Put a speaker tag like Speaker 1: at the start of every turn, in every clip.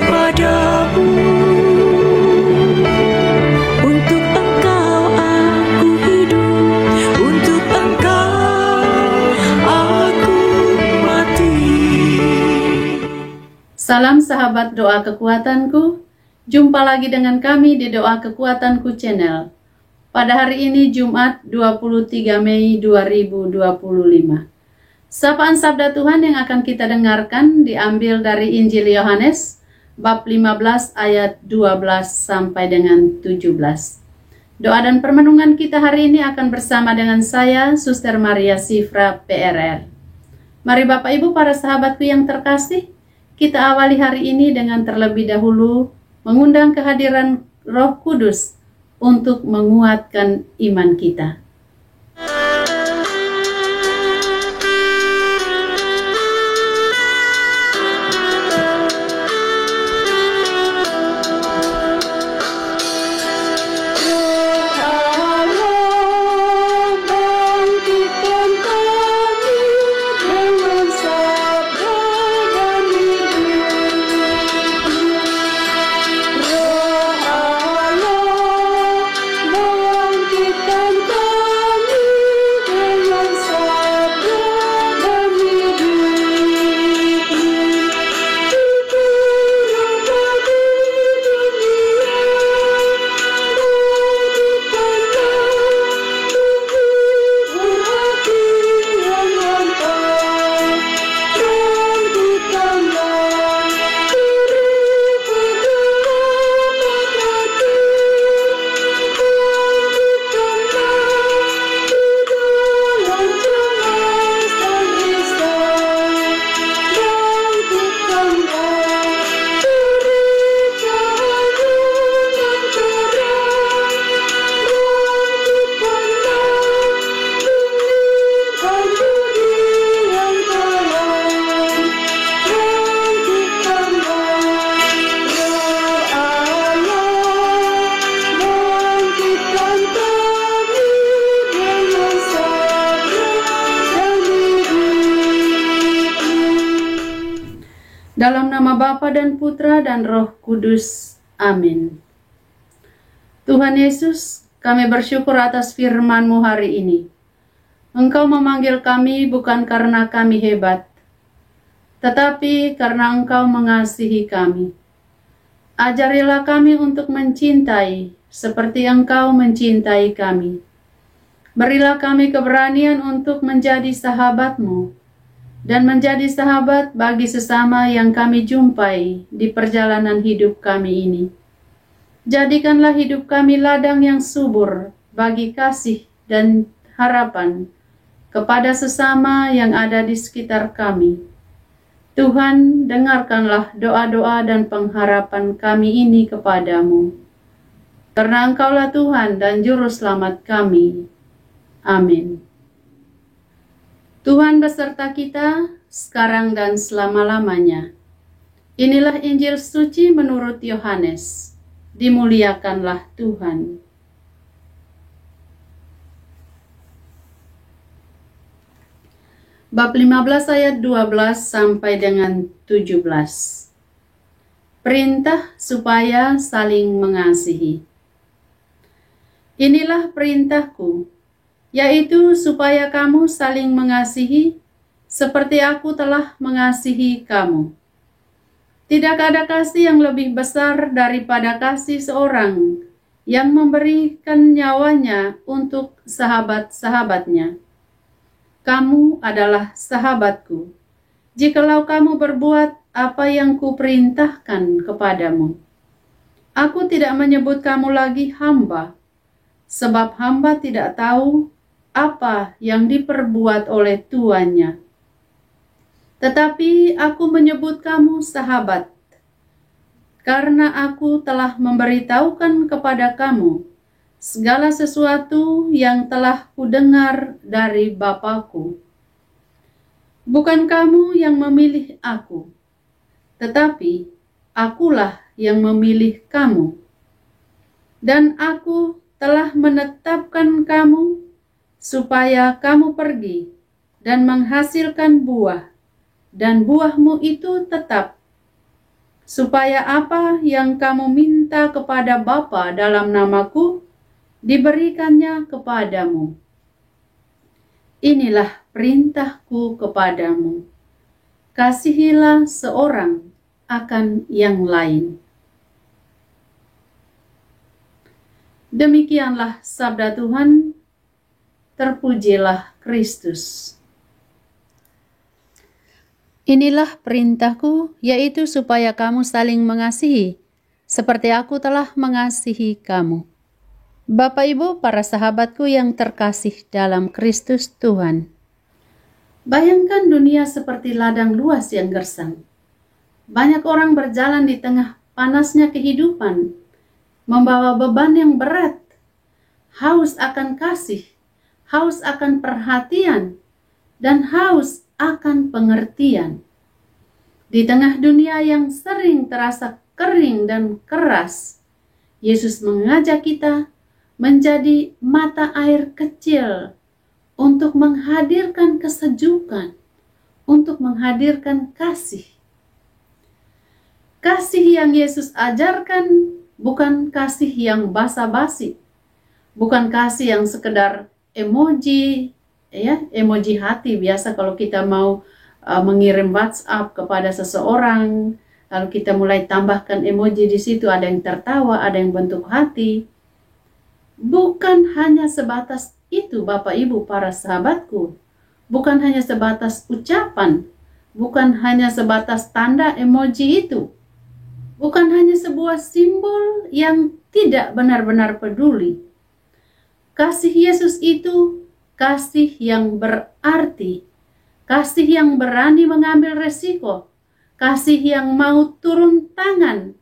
Speaker 1: padamu. Untuk Engkau aku hidup, untuk Engkau aku mati.
Speaker 2: Salam sahabat doa kekuatanku, jumpa lagi dengan kami di Doa Kekuatanku Channel. Pada hari ini Jumat 23 Mei 2025. Sapaan Sabda Tuhan yang akan kita dengarkan diambil dari Injil Yohanes bab 15 ayat 12 sampai dengan 17. Doa dan permenungan kita hari ini akan bersama dengan saya, Suster Maria Sifra PRR. Mari Bapak Ibu para sahabatku yang terkasih, kita awali hari ini dengan terlebih dahulu mengundang kehadiran Roh Kudus untuk menguatkan iman kita. Dalam nama Bapa dan Putra dan Roh Kudus. Amin. Tuhan Yesus, kami bersyukur atas firman-Mu hari ini. Engkau memanggil kami bukan karena kami hebat, tetapi karena Engkau mengasihi kami. Ajarilah kami untuk mencintai seperti Engkau mencintai kami. Berilah kami keberanian untuk menjadi sahabat-Mu dan menjadi sahabat bagi sesama yang kami jumpai di perjalanan hidup kami ini. Jadikanlah hidup kami ladang yang subur bagi kasih dan harapan kepada sesama yang ada di sekitar kami. Tuhan, dengarkanlah doa-doa dan pengharapan kami ini kepadamu. Karena Engkaulah Tuhan dan Juru Selamat kami. Amin. Tuhan beserta kita sekarang dan selama-lamanya. Inilah Injil suci menurut Yohanes. Dimuliakanlah Tuhan. Bab 15 ayat 12 sampai dengan 17. Perintah supaya saling mengasihi. Inilah perintahku, yaitu supaya kamu saling mengasihi seperti aku telah mengasihi kamu. Tidak ada kasih yang lebih besar daripada kasih seorang yang memberikan nyawanya untuk sahabat-sahabatnya. Kamu adalah sahabatku, jikalau kamu berbuat apa yang kuperintahkan kepadamu. Aku tidak menyebut kamu lagi hamba, sebab hamba tidak tahu apa yang diperbuat oleh tuannya. Tetapi aku menyebut kamu sahabat, karena aku telah memberitahukan kepada kamu segala sesuatu yang telah kudengar dari Bapa-Ku. Bukan kamu yang memilih aku, tetapi akulah yang memilih kamu. Dan aku telah menetapkan kamu supaya kamu pergi dan menghasilkan buah, dan buahmu itu tetap, supaya apa yang kamu minta kepada Bapa dalam namaku, diberikannya kepadamu. Inilah perintahku kepadamu, kasihilah seorang akan yang lain. Demikianlah sabda Tuhan, terpujilah Kristus. Inilah perintahku, yaitu supaya kamu saling mengasihi, seperti aku telah mengasihi kamu. Bapak Ibu, para sahabatku yang terkasih dalam Kristus Tuhan. Bayangkan dunia seperti ladang luas yang gersang. Banyak orang berjalan di tengah panasnya kehidupan, membawa beban yang berat, haus akan kasih, haus akan perhatian, dan haus akan pengertian. Di tengah dunia yang sering terasa kering dan keras, Yesus mengajak kita menjadi mata air kecil untuk menghadirkan kesejukan, untuk menghadirkan kasih. Kasih yang Yesus ajarkan bukan kasih yang basa-basi, bukan kasih yang sekedar emoji, emoji hati. Biasa kalau kita mau mengirim WhatsApp kepada seseorang, lalu kita mulai tambahkan emoji di situ, ada yang tertawa, ada yang bentuk hati. Bukan hanya sebatas itu, Bapak Ibu, para sahabatku. Bukan hanya sebatas ucapan, bukan hanya sebatas tanda emoji itu. Bukan hanya sebuah simbol yang tidak benar-benar peduli. Kasih Yesus itu kasih yang berarti, kasih yang berani mengambil resiko, kasih yang mau turun tangan,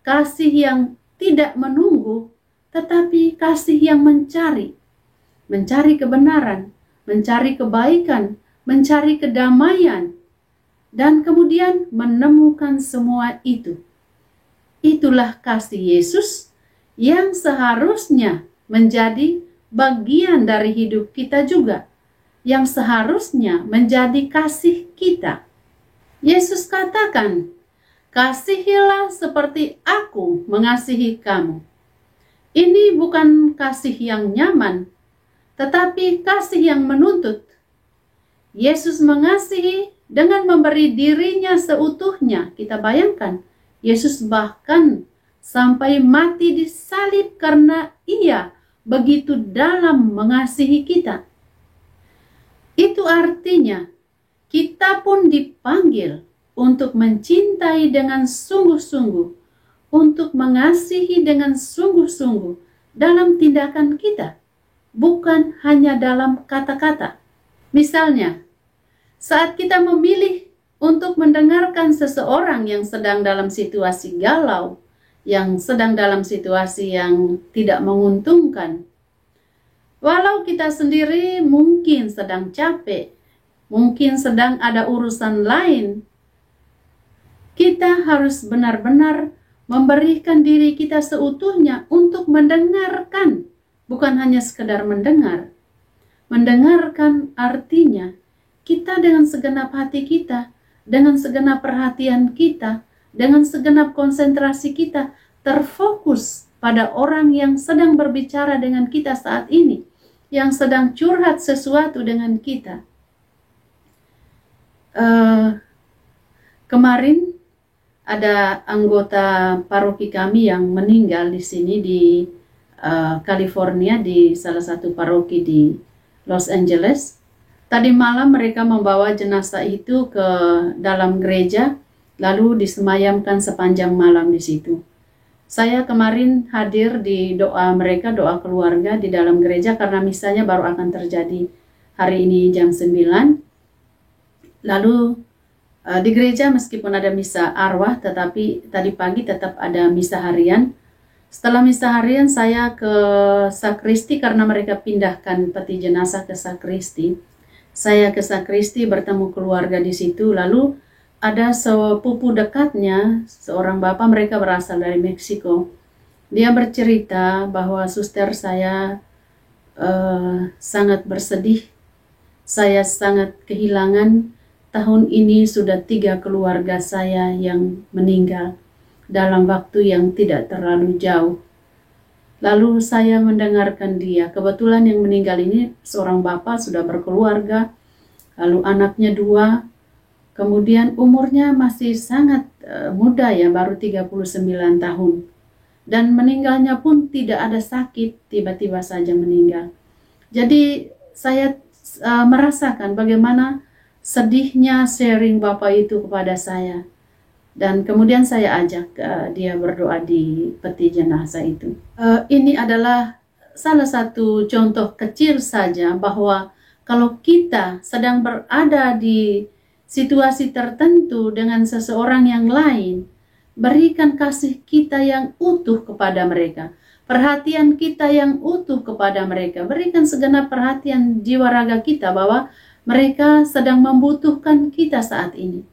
Speaker 2: kasih yang tidak menunggu, tetapi kasih yang mencari kebenaran, mencari kebaikan, mencari kedamaian, dan kemudian menemukan semua itu. Itulah kasih Yesus yang seharusnya menjadi bagian dari hidup kita juga, yang seharusnya menjadi kasih kita. Yesus katakan, kasihilah seperti aku mengasihi kamu. Ini bukan kasih yang nyaman, tetapi kasih yang menuntut. Yesus mengasihi dengan memberi dirinya seutuhnya. Kita bayangkan, Yesus bahkan sampai mati disalib karena Ia begitu dalam mengasihi kita. Itu artinya kita pun dipanggil untuk mencintai dengan sungguh-sungguh, untuk mengasihi dengan sungguh-sungguh dalam tindakan kita, bukan hanya dalam kata-kata. Misalnya, saat kita memilih untuk mendengarkan seseorang yang sedang dalam situasi galau, yang sedang dalam situasi yang tidak menguntungkan. Walau kita sendiri mungkin sedang capek, mungkin sedang ada urusan lain, kita harus benar-benar memberikan diri kita seutuhnya untuk mendengarkan, bukan hanya sekedar mendengar. Mendengarkan artinya kita dengan segenap hati kita, dengan segenap perhatian kita, dengan segenap konsentrasi kita, terfokus pada orang yang sedang berbicara dengan kita saat ini, yang sedang curhat sesuatu dengan kita. Kemarin ada anggota paroki kami yang meninggal di sini di California, di salah satu paroki di Los Angeles. Tadi malam mereka membawa jenazah itu ke dalam gereja, lalu disemayamkan sepanjang malam di situ. Saya kemarin hadir di doa mereka, doa keluarga di dalam gereja, karena misanya baru akan terjadi hari ini jam 9. Lalu di gereja meskipun ada misa arwah, tetapi tadi pagi tetap ada misa harian. Setelah misa harian saya ke sakristi karena mereka pindahkan peti jenazah ke sakristi. Saya ke sakristi bertemu keluarga di situ, lalu ada sepupu dekatnya, seorang bapak, mereka berasal dari Meksiko. Dia bercerita bahwa suster saya sangat bersedih, saya sangat kehilangan. Tahun ini sudah 3 keluarga saya yang meninggal. dalam waktu yang tidak terlalu jauh. Lalu saya mendengarkan dia. Kebetulan yang meninggal ini seorang bapak, sudah berkeluarga, lalu anaknya 2, kemudian umurnya masih sangat muda ya, baru 39 tahun. Dan meninggalnya pun tidak ada sakit, tiba-tiba saja meninggal. Jadi saya merasakan bagaimana sedihnya sharing bapak itu kepada saya. Dan kemudian saya ajak dia berdoa di peti jenazah itu. Ini adalah salah satu contoh kecil saja bahwa kalau kita sedang berada di situasi tertentu dengan seseorang yang lain, berikan kasih kita yang utuh kepada mereka. Perhatian kita yang utuh kepada mereka. Berikan segenap perhatian jiwa raga kita bahwa mereka sedang membutuhkan kita saat ini.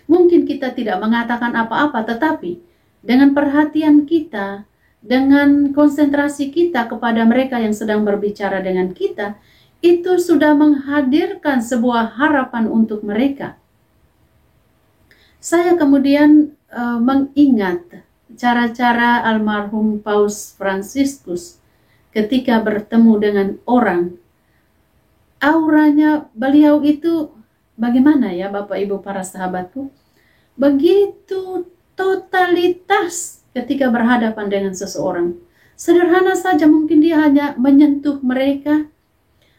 Speaker 2: Mungkin kita tidak mengatakan apa-apa, tetapi dengan perhatian kita, dengan konsentrasi kita kepada mereka yang sedang berbicara dengan kita, itu sudah menghadirkan sebuah harapan untuk mereka. Saya kemudian mengingat cara-cara almarhum Paus Fransiskus ketika bertemu dengan orang. Auranya beliau itu bagaimana ya Bapak Ibu para sahabatku? Begitu totalitas ketika berhadapan dengan seseorang. Sederhana saja, mungkin dia hanya menyentuh mereka,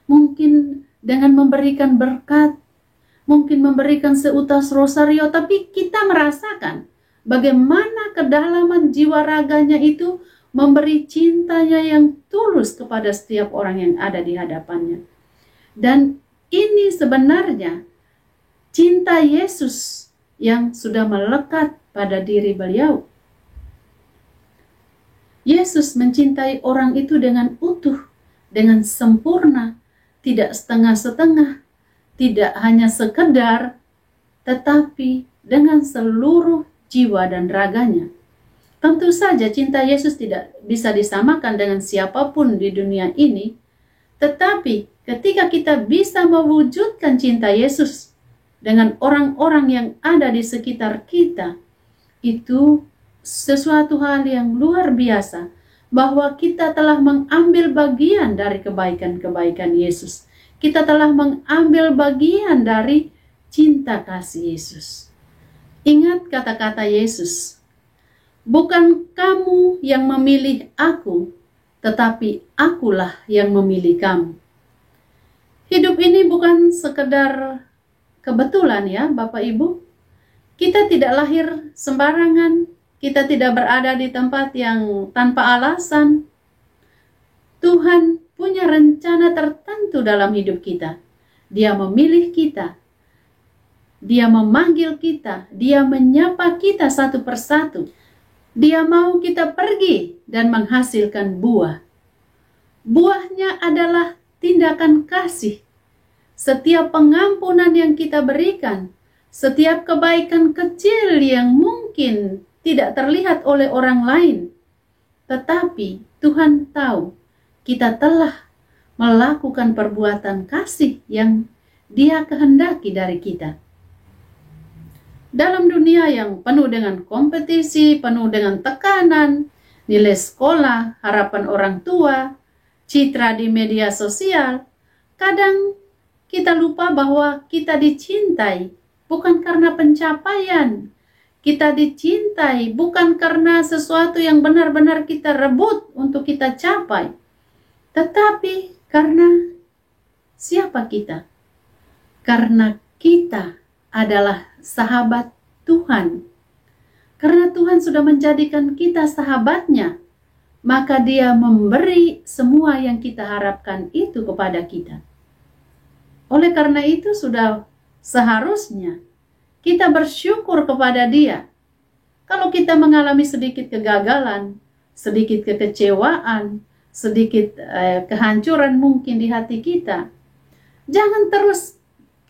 Speaker 2: mungkin dengan memberikan berkat, mungkin memberikan seutas rosario, tapi kita merasakan bagaimana kedalaman jiwa raganya itu memberi cintanya yang tulus kepada setiap orang yang ada di hadapannya. Dan ini sebenarnya cinta Yesus yang sudah melekat pada diri beliau. Yesus mencintai orang itu dengan utuh, dengan sempurna, tidak setengah-setengah, tidak hanya sekedar, tetapi dengan seluruh jiwa dan raganya. Tentu saja cinta Yesus tidak bisa disamakan dengan siapapun di dunia ini, tetapi ketika kita bisa mewujudkan cinta Yesus dengan orang-orang yang ada di sekitar kita, itu sesuatu hal yang luar biasa, bahwa kita telah mengambil bagian dari kebaikan-kebaikan Yesus. Kita telah mengambil bagian dari cinta kasih Yesus. Ingat kata-kata Yesus, bukan kamu yang memilih aku, tetapi akulah yang memilih kamu. Hidup ini bukan sekedar kebetulan ya Bapak Ibu. Kita tidak lahir sembarangan, kita tidak berada di tempat yang tanpa alasan. Tuhan punya rencana tertentu dalam hidup kita. Dia memilih kita, Dia memanggil kita, Dia menyapa kita satu persatu. Dia mau kita pergi dan menghasilkan buah. Buahnya adalah tindakan kasih. Setiap pengampunan yang kita berikan, setiap kebaikan kecil yang mungkin tidak terlihat oleh orang lain, tetapi Tuhan tahu kita telah melakukan perbuatan kasih yang Dia kehendaki dari kita. Dalam dunia yang penuh dengan kompetisi, penuh dengan tekanan, nilai sekolah, harapan orang tua, citra di media sosial, kadang kita lupa bahwa kita dicintai bukan karena pencapaian. Kita dicintai bukan karena sesuatu yang benar-benar kita rebut untuk kita capai. Tetapi karena siapa kita? Karena kita adalah sahabat Tuhan. Karena Tuhan sudah menjadikan kita sahabatnya, maka Dia memberi semua yang kita harapkan itu kepada kita. Oleh karena itu sudah seharusnya kita bersyukur kepada Dia. Kalau kita mengalami sedikit kegagalan, sedikit kekecewaan, sedikit kehancuran mungkin di hati kita, jangan terus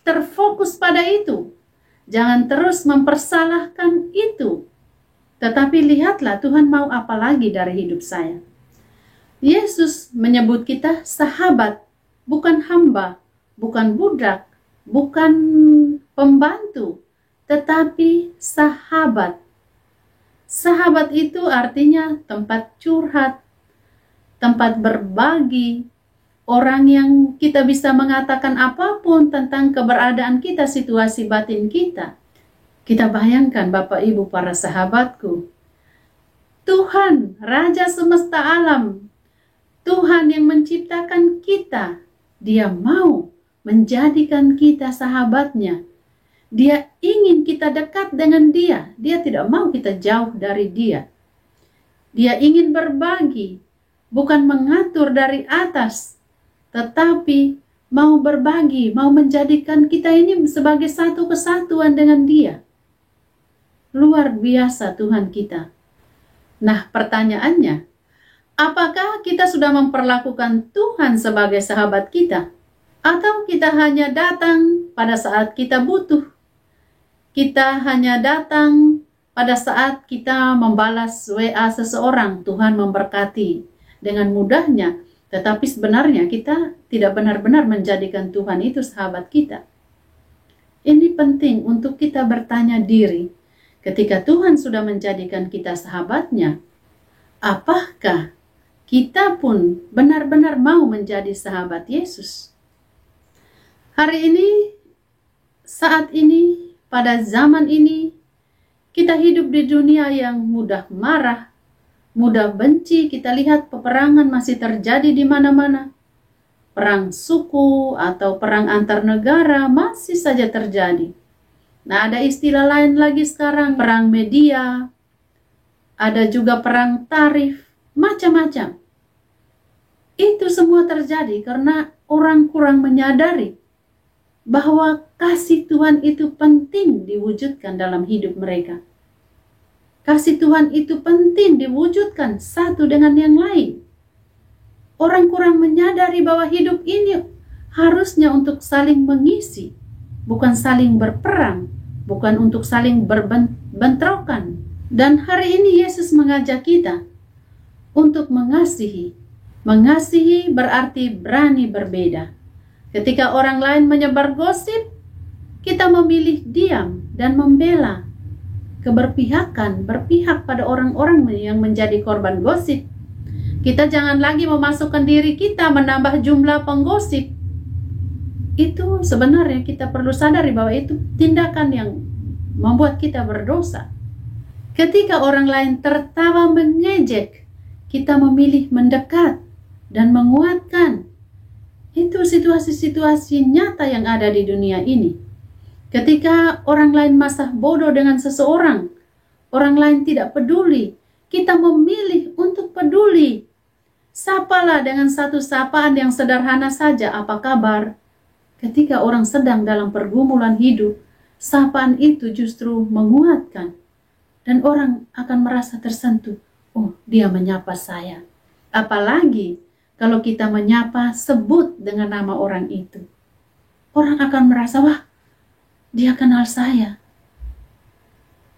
Speaker 2: terfokus pada itu. Jangan terus mempersalahkan itu. Tetapi lihatlah Tuhan mau apa lagi dari hidup saya. Yesus menyebut kita sahabat, bukan hamba, bukan budak, bukan pembantu, tetapi sahabat. Sahabat itu artinya tempat curhat, tempat berbagi, orang yang kita bisa mengatakan apapun tentang keberadaan kita, situasi batin kita. Kita bayangkan Bapak Ibu para sahabatku, Tuhan, Raja semesta alam, Tuhan yang menciptakan kita, Dia mau menjadikan kita sahabatnya. Dia ingin kita dekat dengan Dia. Dia tidak mau kita jauh dari Dia. Dia ingin berbagi, bukan mengatur dari atas, tetapi mau berbagi, mau menjadikan kita ini sebagai satu kesatuan dengan Dia. Luar biasa Tuhan kita. Nah, pertanyaannya, apakah kita sudah memperlakukan Tuhan sebagai sahabat kita? Atau kita hanya datang pada saat kita butuh? Kita hanya datang pada saat kita membalas WA seseorang, Tuhan memberkati dengan mudahnya, tetapi sebenarnya kita tidak benar-benar menjadikan Tuhan itu sahabat kita. Ini penting untuk kita bertanya diri, ketika Tuhan sudah menjadikan kita sahabatnya, apakah kita pun benar-benar mau menjadi sahabat Yesus? Hari ini, saat ini, pada zaman ini, kita hidup di dunia yang mudah marah, mudah benci. Kita lihat peperangan masih terjadi di mana-mana. Perang suku atau perang antar negara masih saja terjadi. Nah, ada istilah lain lagi sekarang, perang media, ada juga perang tarif, macam-macam. Itu semua terjadi karena orang kurang menyadari bahwa kasih Tuhan itu penting diwujudkan dalam hidup mereka. Kasih Tuhan itu penting diwujudkan satu dengan yang lain. Orang kurang menyadari bahwa hidup ini harusnya untuk saling mengisi, bukan saling berperang, bukan untuk saling berbentrokan. Dan hari ini Yesus mengajak kita untuk mengasihi. Mengasihi berarti berani berbeda. Ketika orang lain menyebar gosip, kita memilih diam dan membela keberpihakan, berpihak pada orang-orang yang menjadi korban gosip. Kita jangan lagi memasukkan diri kita menambah jumlah penggosip. Itu sebenarnya kita perlu sadari bahwa itu tindakan yang membuat kita berdosa. Ketika orang lain tertawa mengejek, kita memilih mendekat dan menguatkan. Itu situasi-situasi nyata yang ada di dunia ini. Ketika orang lain masah bodoh dengan seseorang, orang lain tidak peduli, kita memilih untuk peduli. Sapalah dengan satu sapaan yang sederhana saja, apa kabar? Ketika orang sedang dalam pergumulan hidup, sapaan itu justru menguatkan. Dan orang akan merasa tersentuh, oh dia menyapa saya. Apalagi kalau kita menyapa sebut dengan nama orang itu. Orang akan merasa, wah dia kenal saya.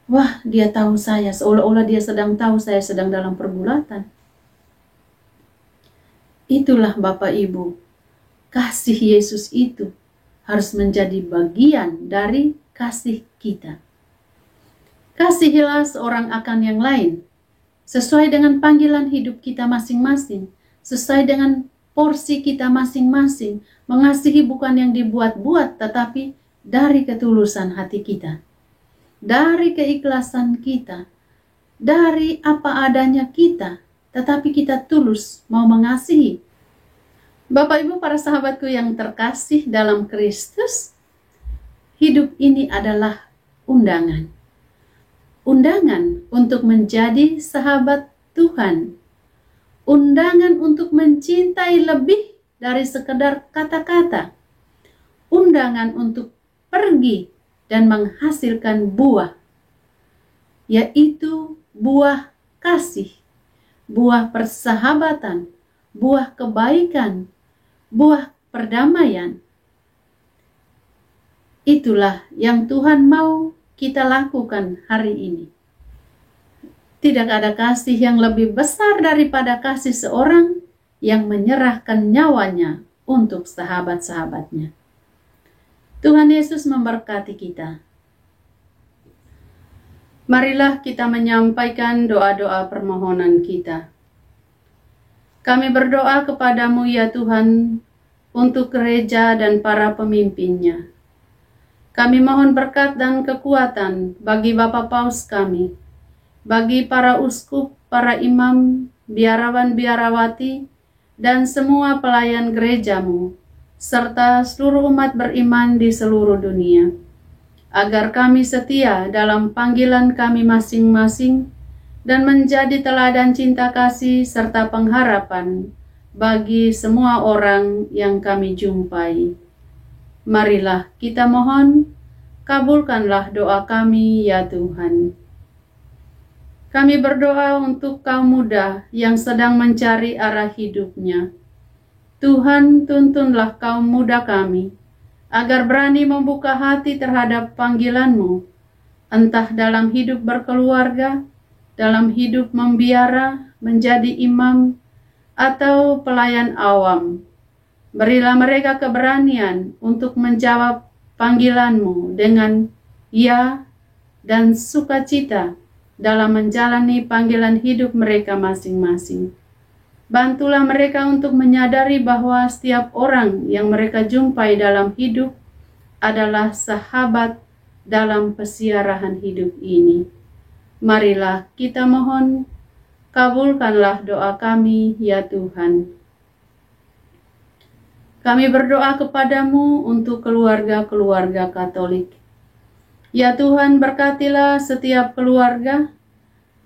Speaker 2: Wah dia tahu saya, seolah-olah dia sedang tahu saya sedang dalam pergulatan. Itulah Bapak Ibu, kasih Yesus itu harus menjadi bagian dari kasih kita. Kasihilah seorang akan yang lain, sesuai dengan panggilan hidup kita masing-masing, sesuai dengan porsi kita masing-masing. Mengasihi bukan yang dibuat-buat, tetapi dari ketulusan hati kita, dari keikhlasan kita, dari apa adanya kita, tetapi kita tulus mau mengasihi. Bapak Ibu para sahabatku yang terkasih dalam Kristus, hidup ini adalah undangan. Undangan untuk menjadi sahabat Tuhan. Undangan untuk mencintai lebih dari sekedar kata-kata. Undangan untuk pergi dan menghasilkan buah, yaitu buah kasih, buah persahabatan, buah kebaikan, buah perdamaian. Itulah yang Tuhan mau kita lakukan hari ini. Tidak ada kasih yang lebih besar daripada kasih seorang yang menyerahkan nyawanya untuk sahabat-sahabatnya. Tuhan Yesus memberkati kita. Marilah kita menyampaikan doa-doa permohonan kita. Kami berdoa kepadamu ya Tuhan, untuk gereja dan para pemimpinnya. Kami mohon berkat dan kekuatan bagi Bapak Paus kami, bagi para uskup, para imam, biarawan-biarawati, dan semua pelayan gerejamu, serta seluruh umat beriman di seluruh dunia, agar kami setia dalam panggilan kami masing-masing dan menjadi teladan cinta kasih serta pengharapan bagi semua orang yang kami jumpai. Marilah kita mohon, kabulkanlah doa kami ya Tuhan. Kami berdoa untuk kaum muda yang sedang mencari arah hidupnya. Tuhan, tuntunlah kaum muda kami, agar berani membuka hati terhadap panggilan-Mu, entah dalam hidup berkeluarga, dalam hidup membiara, menjadi imam, atau pelayan awam. Berilah mereka keberanian untuk menjawab panggilan-Mu dengan ya dan sukacita dalam menjalani panggilan hidup mereka masing-masing. Bantulah mereka untuk menyadari bahwa setiap orang yang mereka jumpai dalam hidup adalah sahabat dalam pesiarahan hidup ini. Marilah kita mohon, kabulkanlah doa kami ya Tuhan. Kami berdoa kepadamu untuk keluarga-keluarga Katolik. Ya Tuhan, berkatilah setiap keluarga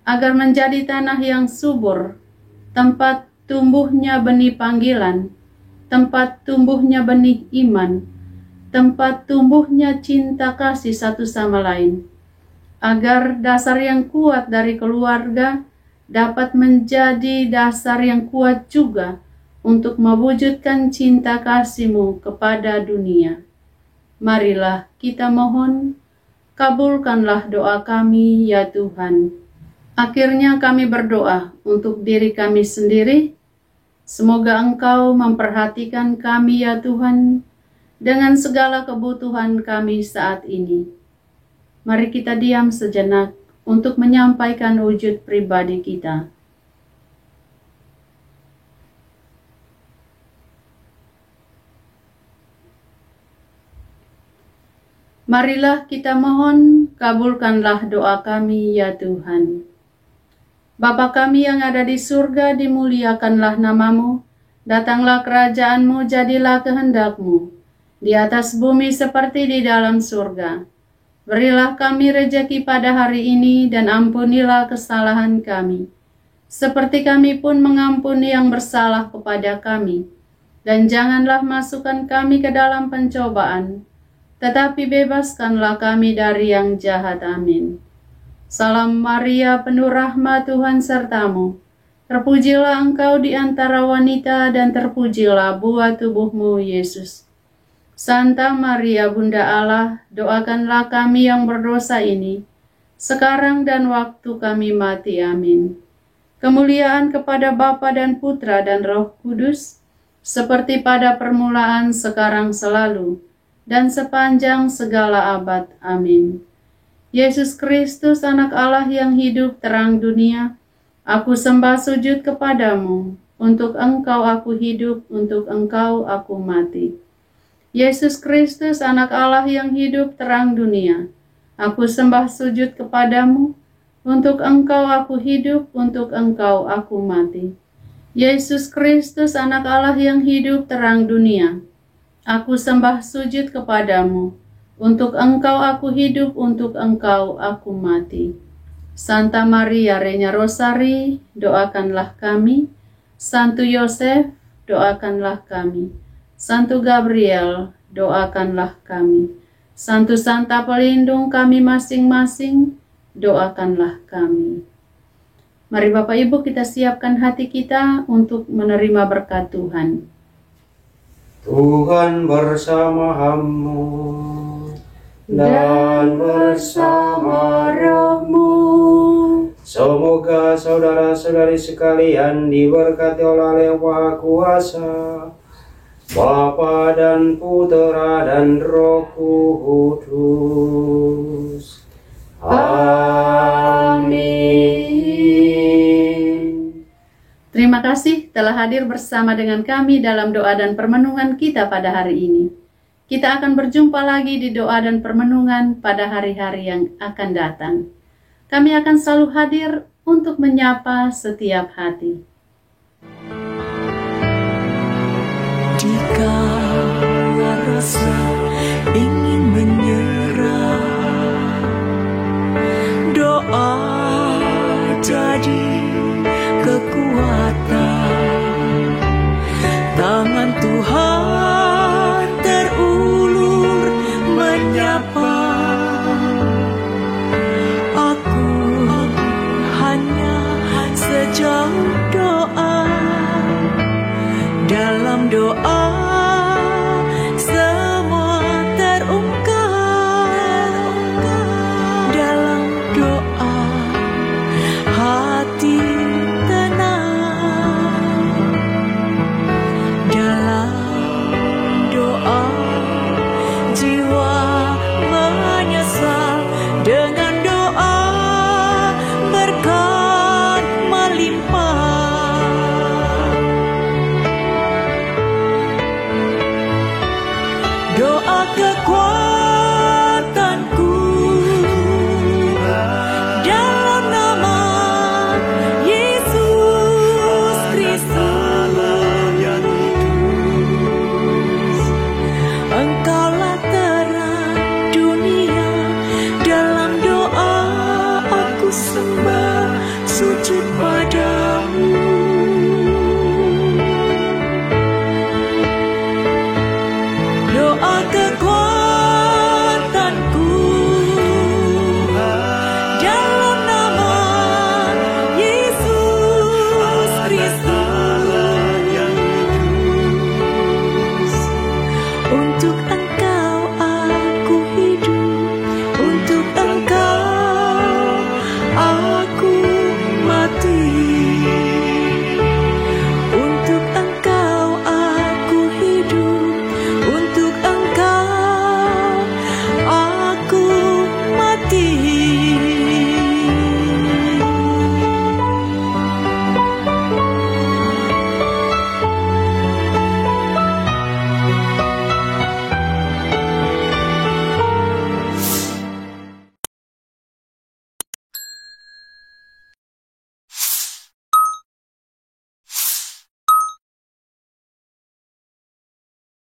Speaker 2: agar menjadi tanah yang subur, tempat tumbuhnya benih panggilan, tempat tumbuhnya benih iman, tempat tumbuhnya cinta kasih satu sama lain, agar dasar yang kuat dari keluarga dapat menjadi dasar yang kuat juga untuk mewujudkan cinta kasih-Mu kepada dunia. Marilah kita mohon, kabulkanlah doa kami ya Tuhan. Akhirnya kami berdoa untuk diri kami sendiri. Semoga Engkau memperhatikan kami ya Tuhan dengan segala kebutuhan kami saat ini. Mari kita diam sejenak untuk menyampaikan wujud pribadi kita. Marilah kita mohon, kabulkanlah doa kami ya Tuhan. Bapa kami yang ada di surga, dimuliakanlah nama-Mu, datanglah kerajaan-Mu, jadilah kehendak-Mu, di atas bumi seperti di dalam surga. Berilah kami rejeki pada hari ini, dan ampunilah kesalahan kami, seperti kami pun mengampuni yang bersalah kepada kami. Dan janganlah masukkan kami ke dalam pencobaan, tetapi bebaskanlah kami dari yang jahat. Amin. Salam Maria, penuh rahmat, Tuhan sertamu. Terpujilah engkau di antara wanita, dan terpujilah buah tubuhmu, Yesus. Santa Maria, Bunda Allah, doakanlah kami yang berdosa ini, sekarang dan waktu kami mati. Amin. Kemuliaan kepada Bapa dan Putra dan Roh Kudus, seperti pada permulaan, sekarang, selalu, dan sepanjang segala abad. Amin. Yesus Kristus, Anak Allah yang hidup terang dunia, aku sembah sujud kepadamu. Untuk Engkau aku hidup, untuk Engkau aku mati. Yesus Kristus, Anak Allah yang hidup terang dunia, aku sembah sujud kepadamu. Untuk Engkau aku hidup, untuk Engkau aku mati. Yesus Kristus, Anak Allah yang hidup terang dunia, aku sembah sujud kepadamu. Untuk Engkau aku hidup, untuk Engkau aku mati. Santa Maria Reina Rosari, doakanlah kami. Santo Yosef, doakanlah kami. Santo Gabriel, doakanlah kami. Santo Santa pelindung kami masing-masing, doakanlah kami. Mari Bapak Ibu kita siapkan hati kita untuk menerima berkat Tuhan.
Speaker 3: Tuhan bersama-Mu dan bersama rohmu. Semoga saudara-saudari sekalian diberkati oleh Yang Maha Kuasa, Bapa dan Putra dan Roh Kudus. Amin.
Speaker 2: Terima kasih telah hadir bersama dengan kami dalam doa dan permenungan kita pada hari ini. Kita akan berjumpa lagi di doa dan permenungan pada hari-hari yang akan datang. Kami akan selalu hadir untuk menyapa setiap hati.
Speaker 1: Jika rasa ingin menyerah, doa jadi kekuatan. Tangan Tuhan terulur menyapa. Aku hanya sejauh doa. Dalam doa